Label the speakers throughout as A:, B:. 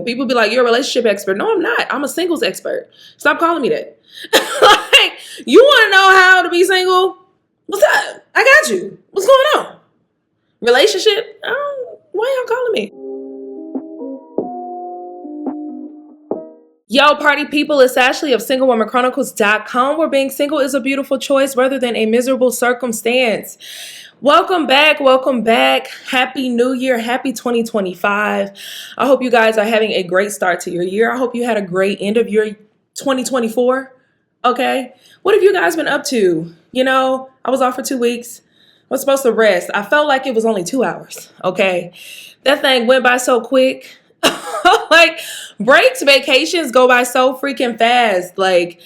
A: people be like, you're a relationship expert. No, I'm not. I'm a singles expert. Stop calling me that. Like, you want to know how to be single? What's up? I got you. What's going on? Relationship? Why y'all calling me? Yo, party people, it's Ashley of SingleWomanChronicles.com, where being single is a beautiful choice rather than a miserable circumstance. Welcome back. Happy New Year. Happy 2025. I hope you guys are having a great start to your year. I hope you had a great end of your 2024. Okay. What have you guys been up to? You know, I was off for 2 weeks. I was supposed to rest. I felt like it was only 2 hours. Okay. That thing went by so quick. Like, breaks, vacations go by so freaking fast. Like,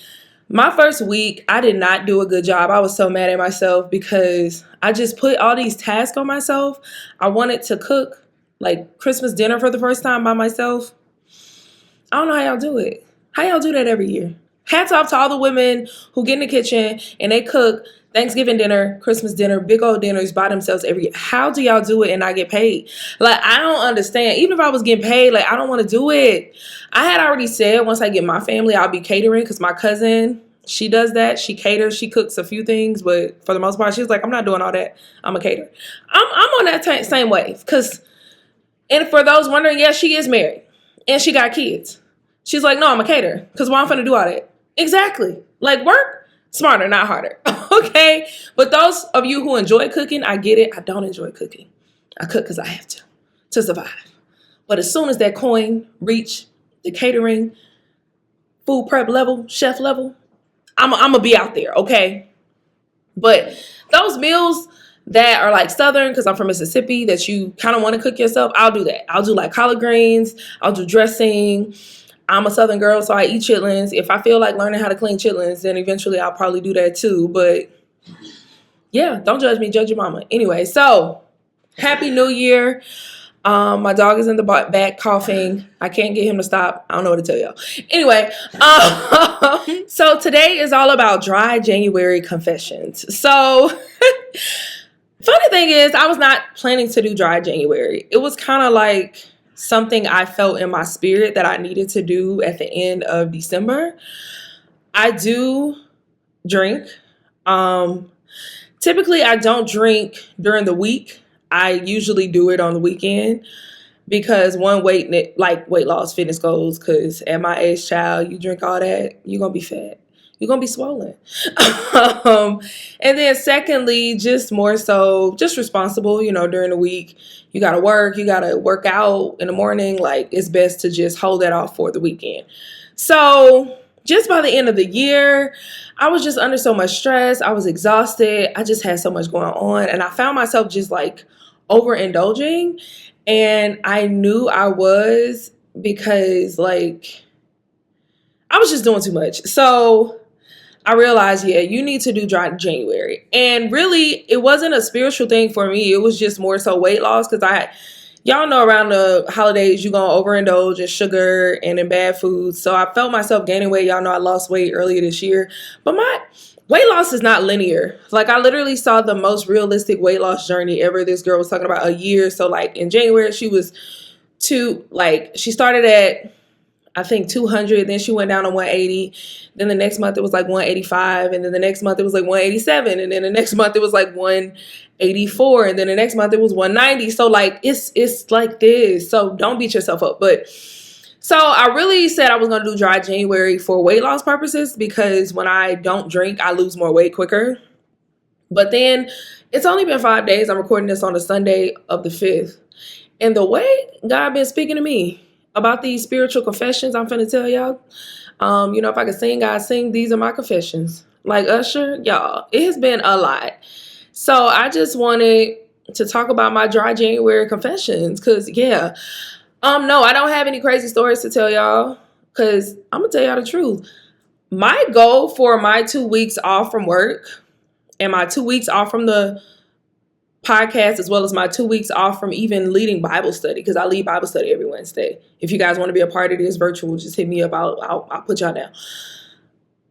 A: my first week, I did not do a good job. I was so mad at myself because I just put all these tasks on myself. I wanted to cook like Christmas dinner for the first time by myself. I don't know how y'all do it. How y'all do that every year? Hats off to all the women who get in the kitchen and they cook Thanksgiving dinner, Christmas dinner, big old dinners by themselves every year. How do y'all do it and not get paid? Like, I don't understand. Even if I was getting paid, like, I don't want to do it. I had already said once I get my family, I'll be catering because my cousin, she does that. She caters. She cooks a few things, but for the most part, she's like, I'm not doing all that. I'm a caterer. I'm on that same wave because, and for those wondering, yes, she is married and she got kids. She's like, no, I'm a caterer because why I'm finna do all that? Exactly. Like, work smarter, not harder. Okay. But those of you who enjoy cooking, I get it. I don't enjoy cooking. I cook because I have to survive. But as soon as that coin reach the catering, food prep level, chef level, I'm going to be out there. Okay. But those meals that are like Southern, because I'm from Mississippi, that you kind of want to cook yourself, I'll do that. I'll do like collard greens. I'll do dressing. I'm a Southern girl, so I eat chitlins. If I feel like learning how to clean chitlins, then eventually I'll probably do that too. But yeah, don't judge me, judge your mama. Anyway, so Happy New Year. My dog is in the back coughing. I can't get him to stop. I don't know what to tell y'all. Anyway, so today is all about dry January confessions. So funny thing is, I was not planning to do dry January. It was kind of like something I felt in my spirit that I needed to do at the end of December. I do drink. Typically, I don't drink during the week. I usually do it on the weekend because one, weight loss fitness goals, because at my age, child, you drink all that, you're going to be fat. You're going to be swollen. And then secondly, just more so, just responsible, during the week. You got to work out in the morning. Like, it's best to just hold that off for the weekend. So just by the end of the year, I was just under so much stress. I was exhausted. I just had so much going on. And I found myself just like overindulging. And I knew I was, because like I was just doing too much. So I realized, yeah, you need to do dry January. And really, it wasn't a spiritual thing for me. It was just more so weight loss, because y'all know around the holidays, you're going to overindulge in sugar and in bad foods. So I felt myself gaining weight. Y'all know I lost weight earlier this year. But my weight loss is not linear. Like, I literally saw the most realistic weight loss journey ever. This girl was talking about a year. So like in January, she started at, I think 200, then she went down to 180. Then the next month it was like 185, and then the next month it was like 187, and then the next month it was like 184, and then the next month it was 190. So like it's like this. So don't beat yourself up. But so I really said I was going to do dry January for weight loss purposes, because when I don't drink, I lose more weight quicker. But then it's only been 5 days. I'm recording this on the Sunday of the 5th. And the way God been speaking to me about these spiritual confessions, I'm finna tell y'all. If I could sing, I'd sing. These are my confessions. Like Usher, y'all, it has been a lot. So I just wanted to talk about my dry January confessions, because no, I don't have any crazy stories to tell y'all, because I'm gonna tell y'all the truth. My goal for my 2 weeks off from work and my 2 weeks off from the podcast, as well as my 2 weeks off from even leading Bible study, because I lead Bible study every Wednesday. If you guys want to be a part of this virtual, just hit me up. I'll put y'all down.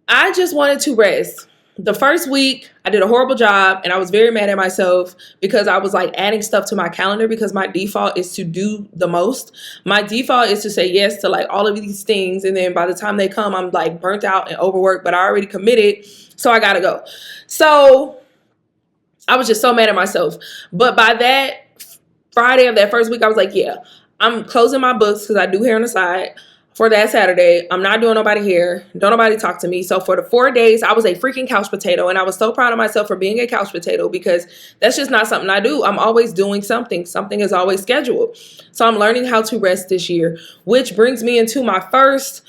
A: I just wanted to rest. The first week I did a horrible job and I was very mad at myself because I was like adding stuff to my calendar because my default is to do the most. My default is to say yes to like all of these things. And then by the time they come, I'm like burnt out and overworked, but I already committed. So I got to go. So I was just so mad at myself. But by that Friday of that first week, I was like, yeah, I'm closing my books because I do hair on the side. For that Saturday, I'm not doing nobody hair. Don't nobody talk to me. So for the 4 days, I was a freaking couch potato. And I was so proud of myself for being a couch potato because that's just not something I do. I'm always doing something. Something is always scheduled. So I'm learning how to rest this year, which brings me into my first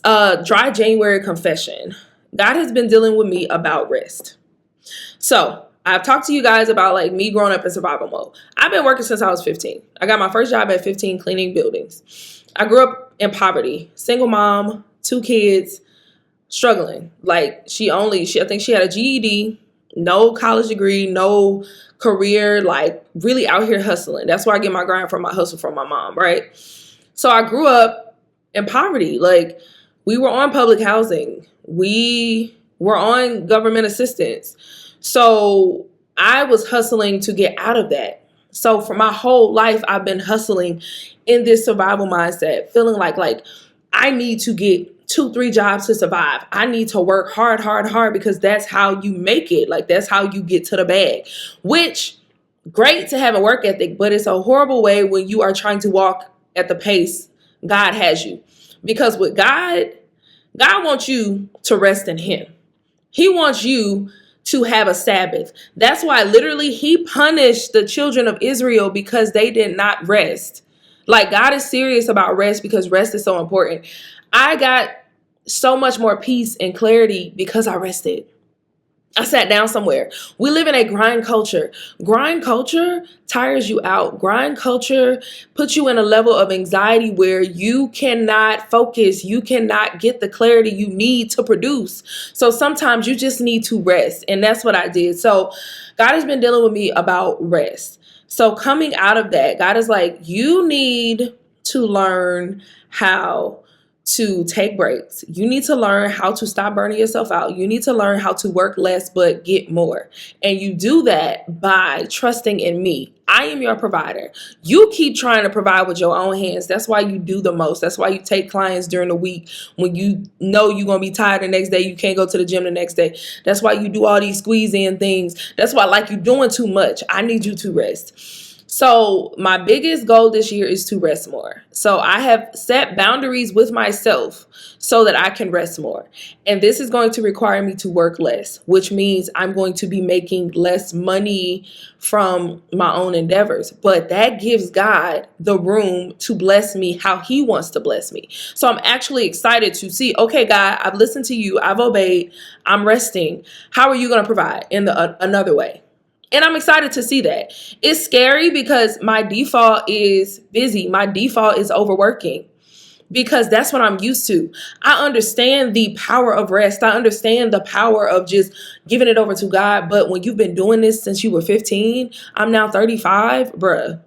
A: dry January confession. God has been dealing with me about rest. So I've talked to you guys about like me growing up in survival mode. I've been working since I was 15. I got my first job at 15 cleaning buildings. I grew up in poverty, single mom, 2 kids, struggling. Like I think she had a GED, no college degree, no career, like really out here hustling. That's where I get my grind from, my hustle from my mom, right? So I grew up in poverty. Like we were on public housing. We were on government assistance. So I was hustling to get out of that. So for my whole life, I've been hustling in this survival mindset, feeling like I need to get 2-3 jobs to survive. I need to work hard because that's how you make it. Like that's how you get to the bag, which great to have a work ethic, but it's a horrible way when you are trying to walk at the pace God has you. Because with God wants you to rest in him. He wants you to have a Sabbath. That's why literally he punished the children of Israel because they did not rest. Like God is serious about rest because rest is so important. I got so much more peace and clarity because I rested. I sat down somewhere. We live in a grind culture. Grind culture tires you out. Grind culture puts you in a level of anxiety where you cannot focus. You cannot get the clarity you need to produce. So sometimes you just need to rest. And that's what I did. So God has been dealing with me about rest. So coming out of that, God is like, you need to learn how to take breaks. You need to learn how to stop burning yourself out. You need to learn how to work less but get more. And you do that by trusting in me. I am your provider. You keep trying to provide with your own hands. That's why you do the most. That's why you take clients during the week when you know you're going to be tired the next day. You can't go to the gym the next day. That's why you do all these squeeze in things. That's why like you're doing too much. I need you to rest. So my biggest goal this year is to rest more. So I have set boundaries with myself so that I can rest more. And this is going to require me to work less, which means I'm going to be making less money from my own endeavors. But that gives God the room to bless me how he wants to bless me. So I'm actually excited to see, okay, God, I've listened to you. I've obeyed. I'm resting. How are you going to provide in another way? And I'm excited to see that. It's scary because my default is busy. My default is overworking because that's what I'm used to. I understand the power of rest. I understand the power of just giving it over to God. But when you've been doing this since you were 15, I'm now 35, bruh.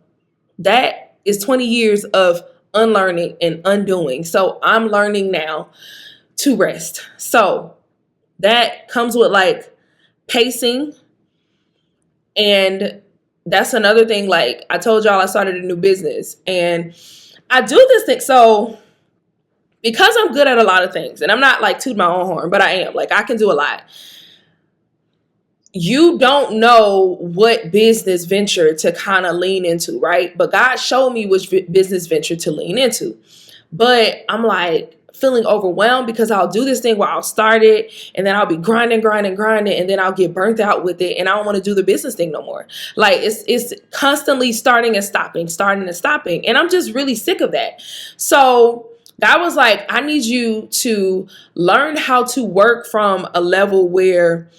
A: That is 20 years of unlearning and undoing. So I'm learning now to rest. So that comes with like pacing. And that's another thing. Like I told y'all, I started a new business and I do this thing. So because I'm good at a lot of things and I'm not like tooting my own horn, but I am like, I can do a lot. You don't know what business venture to kind of lean into, right? But God showed me which business venture to lean into. But I'm like, feeling overwhelmed because I'll do this thing where I'll start it and then I'll be grinding, and then I'll get burnt out with it and I don't want to do the business thing no more. Like it's constantly starting and stopping. And I'm just really sick of that. So God was like, I need you to learn how to work from a level where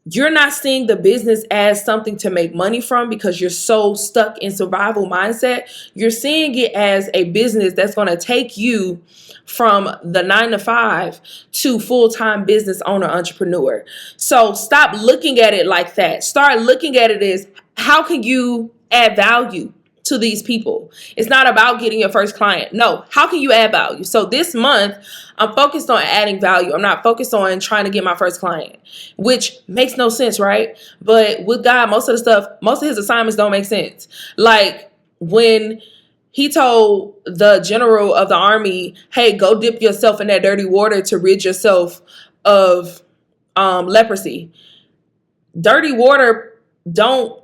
A: you're not seeing the business as something to make money from because you're so stuck in survival mindset. You're seeing it as a business that's going to take you from the 9-to-5 to full-time business owner entrepreneur. So stop looking at it like that. Start looking at it as how can you add value? to these people. It's not about getting your first client. No, how can you add value? So this month, I'm focused on adding value. I'm not focused on trying to get my first client, which makes no sense, right? But with God, most of his assignments don't make sense. Like when he told the general of the army, hey, go dip yourself in that dirty water to rid yourself of leprosy. Dirty water don't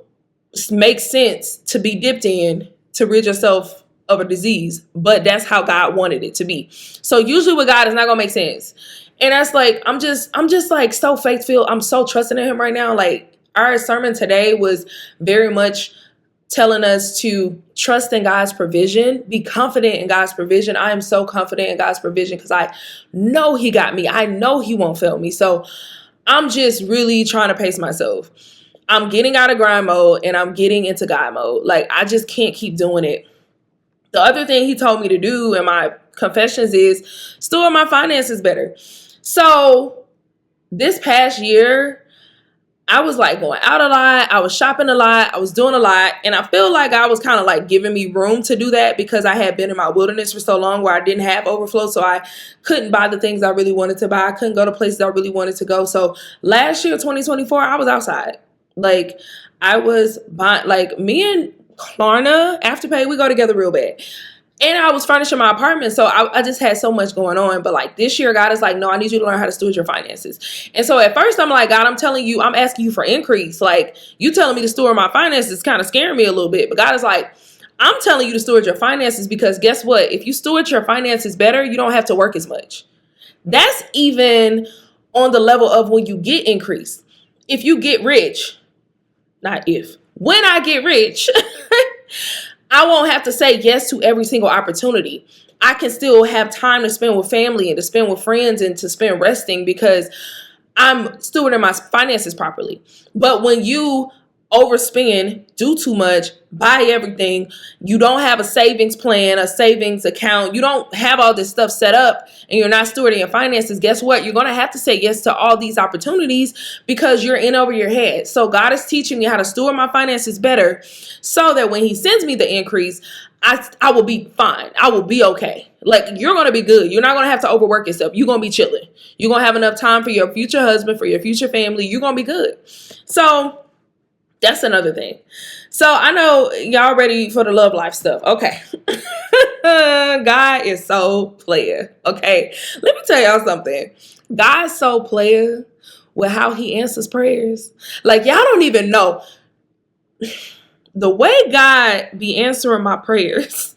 A: make sense to be dipped in to rid yourself of a disease, but that's how God wanted it to be. So usually with God, it's not gonna make sense. And that's like, I'm just like so faith-filled. I'm so trusting in him right now. Like our sermon today was very much telling us to trust in God's provision, be confident in God's provision. I am so confident in God's provision because I know he got me. I know he won't fail me. So I'm just really trying to pace myself. I'm getting out of grind mode and I'm getting into God mode. Like I just can't keep doing it. The other thing he told me to do in my confessions is steward my finances better. So this past year, I was like going out a lot. I was shopping a lot. I was doing a lot. And I feel like I was kind of like giving me room to do that because I had been in my wilderness for so long where I didn't have overflow. So I couldn't buy the things I really wanted to buy. I couldn't go to places I really wanted to go. So last year, 2024, I was outside. Like I was buying, like me and Klarna, Afterpay, we go together real bad. And I was furnishing my apartment. So I just had so much going on. But like this year, God is like, no, I need you to learn how to steward your finances. And so at first I'm like, God, I'm asking you for increase. Like you telling me to steward my finances kind of scaring me a little bit. But God is like, I'm telling you to steward your finances because guess what? If you steward your finances better, you don't have to work as much. That's even on the level of when you get increase. If you get rich, when I get rich, I won't have to say yes to every single opportunity. I can still have time to spend with family and to spend with friends and to spend resting because I'm stewarding my finances properly. But when you overspend, do too much, buy everything, you don't have a savings plan, a savings account, you don't have all this stuff set up and you're not stewarding your finances, guess what? You're going to have to say yes to all these opportunities because you're in over your head. So God is teaching me how to steward my finances better so that when he sends me the increase, I will be fine. I will be okay. Like you're going to be good. You're not going to have to overwork yourself. You're going to be chilling. You're going to have enough time for your future husband, for your future family. You're going to be good. So that's another thing. So I know y'all ready for the love life stuff. Okay. God is so player. Okay. Let me tell y'all something. God's so player with how he answers prayers. Like y'all don't even know the way God be answering my prayers.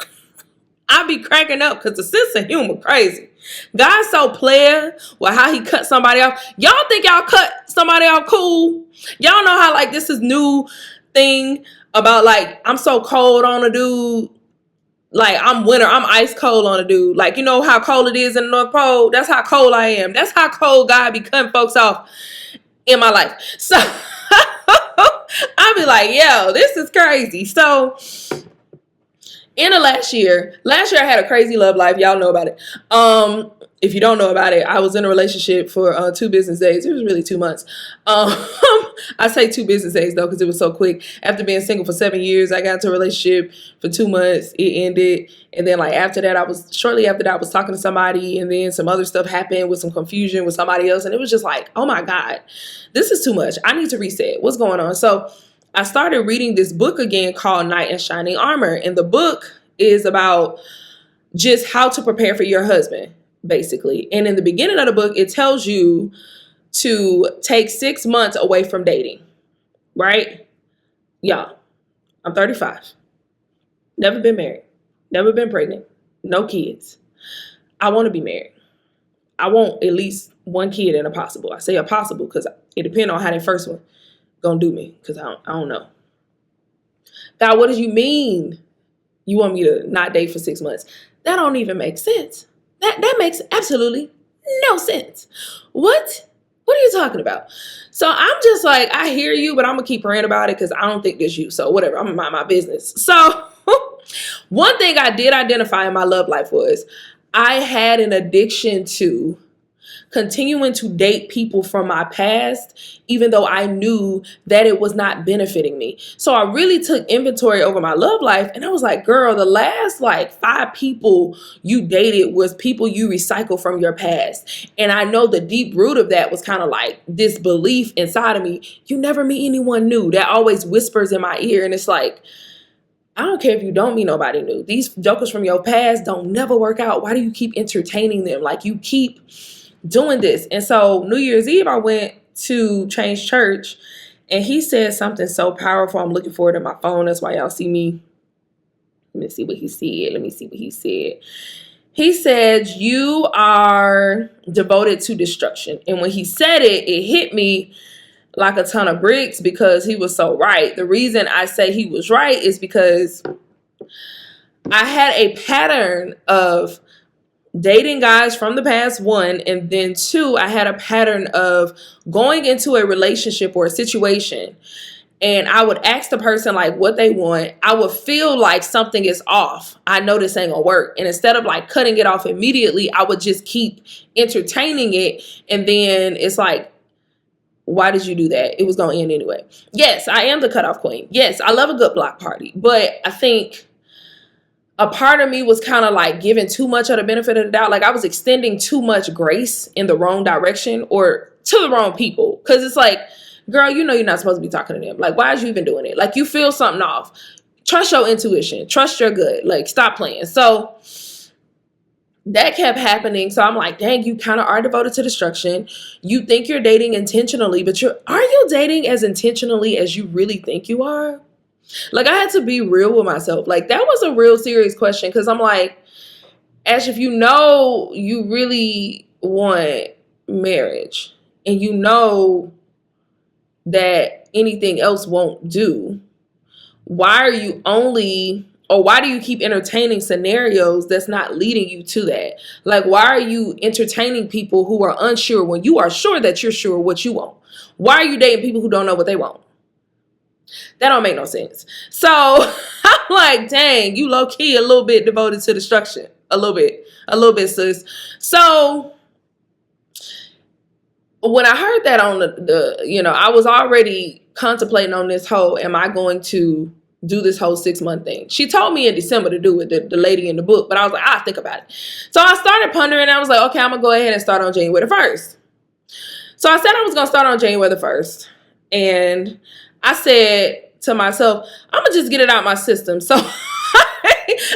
A: I be cracking up because the sense of humor crazy. God's so player with how he cut somebody off. Y'all think y'all cut somebody off cool? Y'all know how like this is new thing about like I'm so cold on a dude. Like I'm winter, I'm ice cold on a dude. Like you know how cold it is in the North Pole? That's how cold I am. That's how cold God be cutting folks off in my life. So I'll be like, yo, this is crazy. So in the last year I had a crazy love life. Y'all know about it. If you don't know about it, I was in a relationship for 2 business days. It was really 2 months. I say 2 business days though, because it was so quick. After being single for 7 years, I got into a relationship for 2 months. It ended. And then like shortly after that, I was talking to somebody and then some other stuff happened with some confusion with somebody else. And it was just like, oh my God, this is too much. I need to reset. What's going on? So I started reading this book again called Knight in Shining Armor. And the book is about just how to prepare for your husband, basically. And in the beginning of the book, it tells you to take 6 months away from dating, right? Y'all, I'm 35. Never been married. Never been pregnant. No kids. I want to be married. I want at least 1 kid and a possible. I say a possible because it depends on how that first one gonna do me because I don't know. God, what do you mean you want me to not date for 6 months? That don't even make sense. That makes absolutely no sense. What are you talking about? So I'm just like, I hear you, but I'm gonna keep praying about it because I don't think it's you. So whatever, I'm gonna mind my business. So one thing I did identify in my love life was I had an addiction to continuing to date people from my past, even though I knew that it was not benefiting me. So I really took inventory over my love life, and I was like, girl, the last like 5 people you dated was people you recycled from your past. And I know the deep root of that was kind of like this belief inside of me, you never meet anyone new. That always whispers in my ear, and it's like, I don't care if you don't meet nobody new. These jokers from your past don't never work out. Why do you keep entertaining them? Like, you keep doing this. And so New Year's Eve, I went to Change Church, and he said something so powerful. I'm looking for it in my phone. That's why y'all see me. Let me see what he said. He said, you are devoted to destruction. And when he said it, it hit me like a ton of bricks, because he was so right. The reason I say he was right is because I had a pattern of dating guys from the past, 1, and then 2, I had a pattern of going into a relationship or a situation, and I would ask the person like what they want. I would feel like something is off. I know this ain't gonna work. And instead of like cutting it off immediately, I would just keep entertaining it. And then it's like, why did you do that? It was going to end anyway. Yes, I am the cutoff queen. Yes, I love a good block party. But I think a part of me was kind of like giving too much of the benefit of the doubt. Like, I was extending too much grace in the wrong direction or to the wrong people. Because it's like, girl, you know you're not supposed to be talking to them. Like, why is you even doing it? Like, you feel something off. Trust your intuition. Trust your gut. Like, stop playing. So that kept happening. So I'm like, dang, you kind of are devoted to destruction. You think you're dating intentionally, but are you dating as intentionally as you really think you are? Like, I had to be real with myself. Like, that was a real serious question, because I'm like, Ash, if you know you really want marriage and you know that anything else won't do, why do you keep entertaining scenarios that's not leading you to that? Like, why are you entertaining people who are unsure when you are sure that you're sure what you want? Why are you dating people who don't know what they want? That don't make no sense. So I'm like, dang, you low key a little bit devoted to destruction. A little bit, sis. So when I heard that on I was already contemplating on this whole, am I going to do this whole 6-month thing? She told me in December to do it, the lady in the book, but I was like, I'll think about it. So I started pondering, and I was like, okay, I'm gonna go ahead and start on January the 1st. So I said I was gonna start on January the 1st, and I said to myself, I'm gonna just get it out my system. So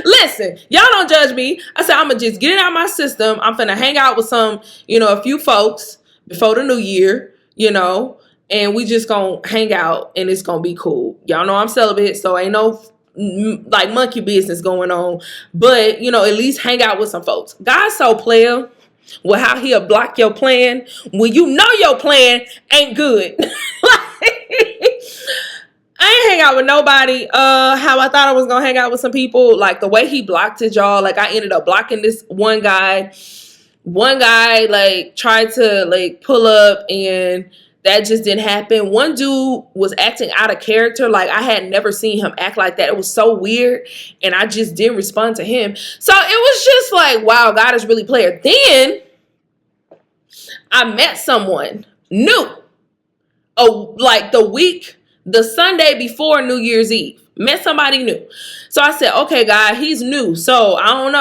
A: listen, y'all don't judge me. I said, I'm gonna just get it out my system. I'm finna hang out with a few folks before the new year, and we just gonna hang out, and it's gonna be cool. Y'all know I'm celibate, so ain't no like monkey business going on, but at least hang out with some folks. God's so player with how he'll block your plan when you know your plan ain't good. I ain't hang out with nobody how I thought I was gonna hang out with some people. Like, the way he blocked it, y'all, like, I ended up blocking this one guy like tried to like pull up, and that just didn't happen. One dude was acting out of character. Like, I had never seen him act like that. It was so weird, and I just didn't respond to him. So it was just like, wow, God is really player. Then I met someone new. Like the Sunday before New Year's Eve. Met somebody new. So I said, okay, God, he's new, so I don't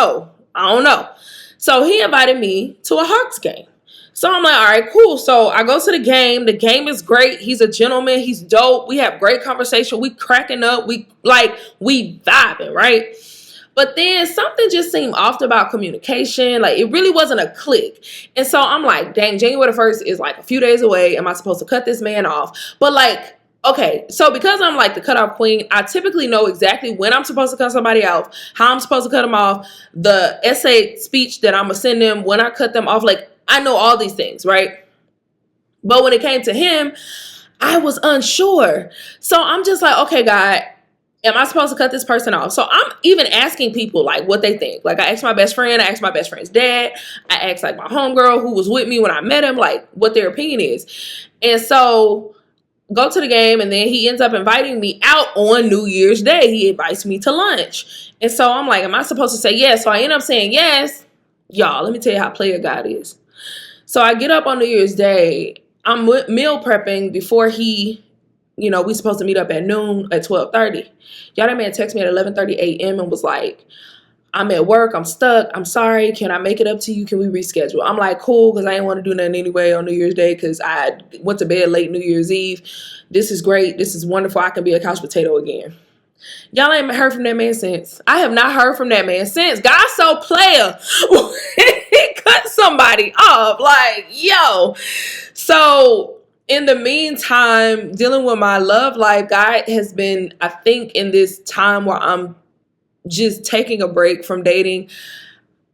A: know. So he invited me to a Hawks game. So I'm like, all right, cool. So I go to the game. The game is great. He's a gentleman. He's dope. We have great conversation. We cracking up. We vibing, right? But then something just seemed off about communication. Like, it really wasn't a click. And so I'm like, dang, January the 1st is like a few days away. Am I supposed to cut this man off? But like, okay, so because I'm like the cutoff queen, I typically know exactly when I'm supposed to cut somebody off, how I'm supposed to cut them off, the essay speech that I'm going to send them when I cut them off. Like, I know all these things, right? But when it came to him, I was unsure. So I'm just like, okay, God, am I supposed to cut this person off? So I'm even asking people like what they think. Like, I asked my best friend, I asked my best friend's dad, I asked like my homegirl who was with me when I met him, like what their opinion is. And so go to the game, and then he ends up inviting me out on New Year's Day. He invites me to lunch. And so I'm like, am I supposed to say yes? So I end up saying yes. Y'all, let me tell you how player God is. So I get up on New Year's Day. I'm meal prepping before he, we supposed to meet up at noon at 12:30. Y'all, that man texted me at 11:30 a.m. and was like, I'm at work. I'm stuck. I'm sorry. Can I make it up to you? Can we reschedule? I'm like, cool, because I didn't want to do nothing anyway on New Year's Day because I went to bed late New Year's Eve. This is great. This is wonderful. I can be a couch potato again. Y'all ain't heard from that man since. I have not heard from that man since. God so player. He cut somebody off. Like, yo. So in the meantime, dealing with my love life, God has been, I think, in this time where I'm just taking a break from dating.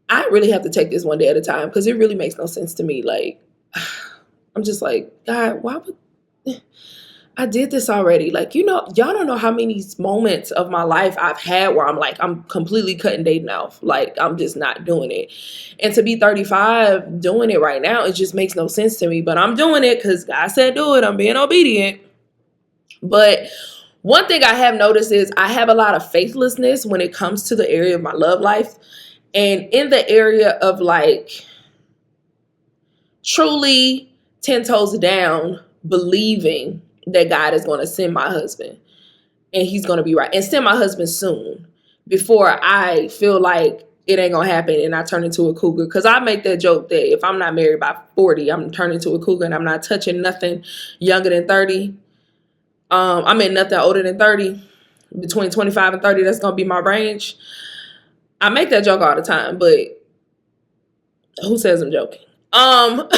A: I really have to take this one day at a time because it really makes no sense to me. Like, I'm just like, God, why would I did this already? Like, y'all don't know how many moments of my life I've had where I'm like, I'm completely cutting dating off. Like, I'm just not doing it. And to be 35 doing it right now, it just makes no sense to me. But I'm doing it because God said do it. I'm being obedient. But one thing I have noticed is I have a lot of faithlessness when it comes to the area of my love life. And in the area of like truly 10 toes down, believing that God is going to send my husband and he's going to be right and send my husband soon before I feel like it ain't going to happen and I turn into a cougar. Because I make that joke that if I'm not married by 40, I'm turning into a cougar and I'm not touching nothing younger than 30. I mean, nothing older than 30. Between 25 and 30, that's going to be my range. I make that joke all the time, but who says I'm joking? But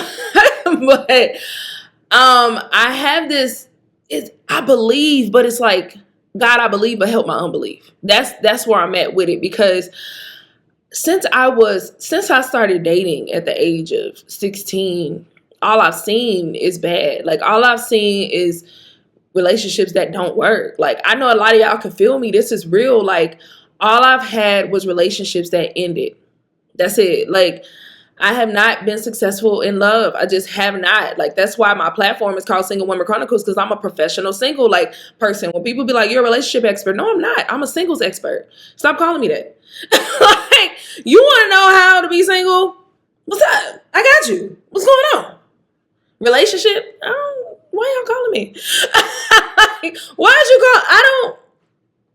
A: I have this, I believe, but it's like, God, I believe, but help my unbelief. That's where I'm at with it, because since I started dating at the age of 16, all I've seen is bad. Like, all I've seen is relationships that don't work. Like, I know a lot of y'all can feel me. This is real. Like, all I've had was relationships that ended. That's it. Like, I have not been successful in love. I just have not. Like, that's why my platform is called Single Women Chronicles, because I'm a professional single person. When people be like, you're a relationship expert. No, I'm not. I'm a singles expert. Stop calling me that. Like, you want to know how to be single? What's up? I got you. What's going on? Relationship? Why y'all calling me? Why did you call?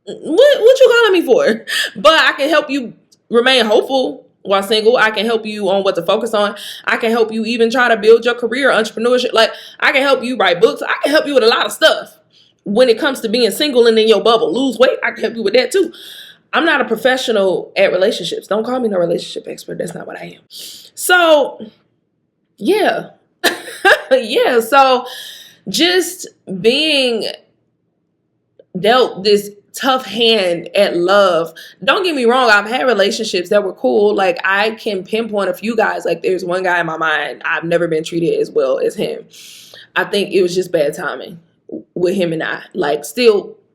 A: What you calling me for? But I can help you remain hopeful while single. I can help you on what to focus on. I can help you even try to build your career, entrepreneurship. Like, I can help you write books. I can help you with a lot of stuff when it comes to being single and in your bubble. Lose weight, I can help you with that too. I'm not a professional at relationships. Don't call me no relationship expert. That's not what I am. So, yeah. Yeah. So, just being dealt this tough hand at love. Don't get me wrong, I've had relationships that were cool. Like, I can pinpoint a few guys. Like, there's one guy in my mind, I've never been treated as well as him. I think it was just bad timing with him and I. Like,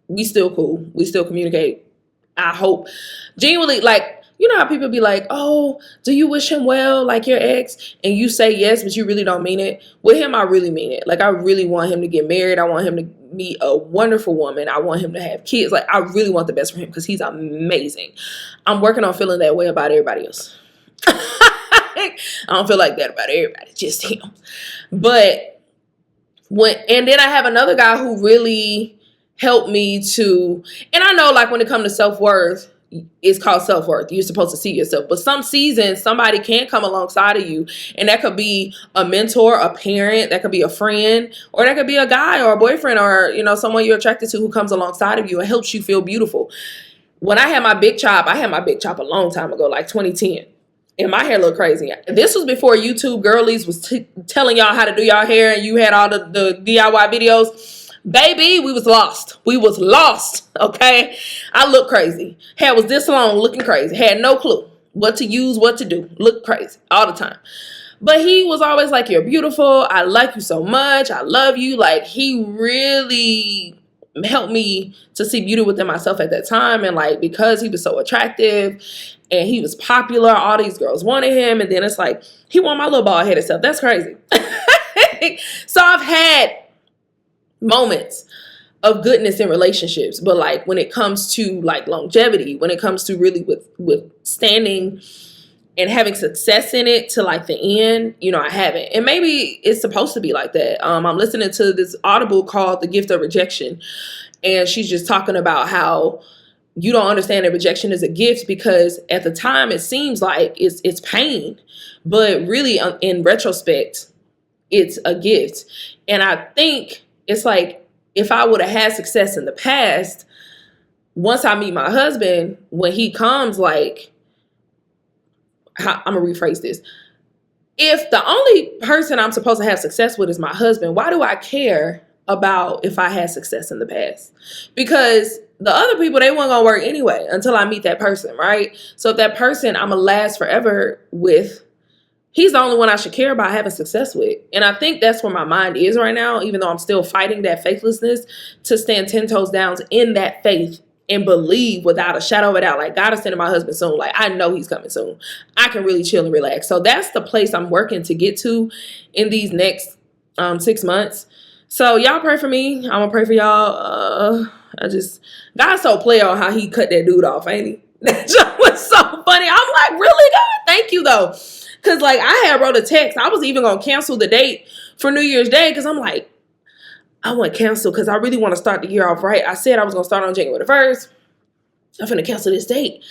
A: we still cool. We still communicate. I hope. Genuinely, like, you know how people be like, oh, do you wish him well, like your ex? And you say yes, but you really don't mean it. With him, I really mean it. Like, I really want him to get married. I want him to meet a wonderful woman. I want him to have kids. Like, I really want the best for him because he's amazing. I'm working on feeling that way about everybody else. I don't feel like that about everybody, just him. But and then I have another guy who really helped me to, and I know, like, when it comes to self-worth, it's called self-worth. You're supposed to see yourself. But some seasons, somebody can come alongside of you. And that could be a mentor, a parent, that could be a friend, or that could be a guy or a boyfriend or, someone you're attracted to who comes alongside of you and helps you feel beautiful. When I had my big chop a long time ago, like 2010. And my hair looked crazy. This was before YouTube girlies was telling y'all how to do y'all hair and you had all the DIY videos. Baby, we was lost. Okay? I looked crazy. Hair was this long, looking crazy. Had no clue what to use, what to do. Looked crazy all the time. But he was always like, you're beautiful. I like you so much. I love you. Like, he really helped me to see beauty within myself at that time. And, like, because he was so attractive and he was popular, all these girls wanted him. And then it's like, he wanted my little bald-headed self. That's crazy. So I've had moments of goodness in relationships, but, like, when it comes to, like, longevity, when it comes to really with standing and having success in it to like the end, I haven't. And maybe it's supposed to be like that. I'm listening to this Audible called The Gift of Rejection, and she's just talking about how you don't understand that rejection is a gift, because at the time it seems like it's pain, but really in retrospect, it's a gift. And I think it's like, if I would have had success in the past, once I meet my husband, when he comes, like, I'm gonna rephrase this. If the only person I'm supposed to have success with is my husband, why do I care about if I had success in the past? Because the other people, they weren't gonna work anyway until I meet that person, right? So if that person I'm gonna last forever with, he's the only one I should care about having success with. And I think that's where my mind is right now, even though I'm still fighting that faithlessness, to stand 10 toes down in that faith and believe without a shadow of a doubt, like, God is sending my husband soon. Like, I know he's coming soon. I can really chill and relax. So that's the place I'm working to get to in these next 6 months. So y'all pray for me. I'm gonna pray for y'all. God's so player on how he cut that dude off, ain't he? That joke was so funny. I'm like, really, God? Thank you, though. Because, like, I had wrote a text. I was even going to cancel the date for New Year's Day, because I'm like, I want to cancel because I really want to start the year off right. I said I was going to start on January the 1st. I'm finna cancel this date.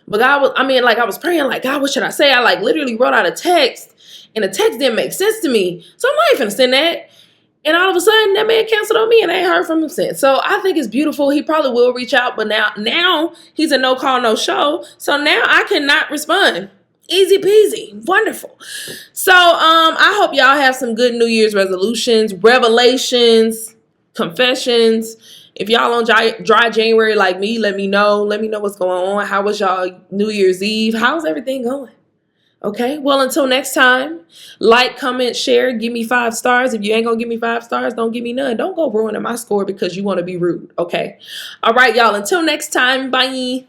A: But God was, I was praying, like, God, what should I say? I, like, literally wrote out a text, and the text didn't make sense to me. So I'm not even finna send that. And all of a sudden, that man canceled on me, and I ain't heard from him since. So I think it's beautiful. He probably will reach out, but now he's a no call, no show. So now I cannot respond. Easy peasy. Wonderful. So I hope y'all have some good New Year's resolutions, revelations, confessions. If y'all on dry January like me, let me know. Let me know what's going on. How was y'all New Year's Eve? How's everything going? Okay, well, until next time, like, comment, share, give me 5 stars. If you ain't gonna give me 5 stars, don't give me none. Don't go ruining my score because you want to be rude, okay? All right, y'all, until next time, bye.